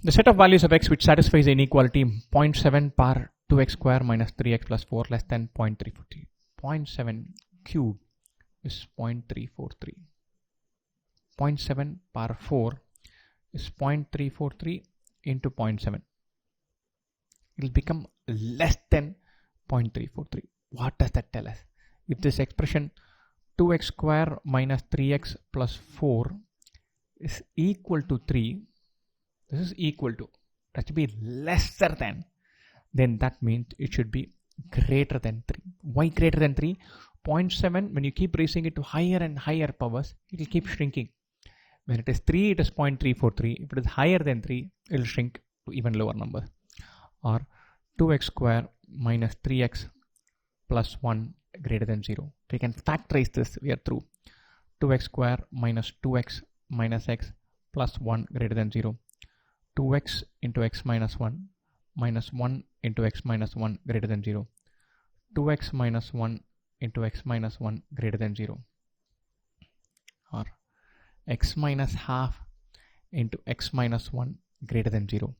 The set of values of x which satisfies the inequality 0.7 par 2x square minus 3x plus 4 less than 0.343. 0.7 cube is 0.343. 0.7 par 4 is 0.343 into 0.7. It will become less than 0.343. What does that tell us? If this expression 2x square minus 3x plus 4 is equal to 3, this is equal to, it has to be lesser than, then that means it should be greater than 3. Why greater than 3? 0.7, when you keep raising it to higher and higher powers, it will keep shrinking. When it is 3, it is 0.343. If it is higher than 3, it will shrink to even lower numbers. Or 2x square minus 3x plus 1 greater than 0. So you can factorize this, we are through. 2x square minus 2x minus x plus 1 greater than 0. 2x into x minus 1 minus 1 into x minus 1 greater than 0. 2x minus 1 into x minus 1 greater than 0. Or x minus half into x minus 1 greater than 0.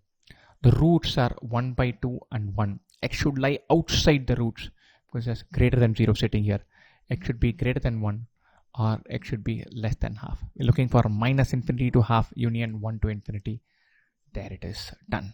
The roots are 1 by 2 and 1. X should lie outside the roots because there's greater than 0 sitting here. X should be greater than 1 or x should be less than half. We're looking for minus infinity to half union 1 to infinity. There it is, done.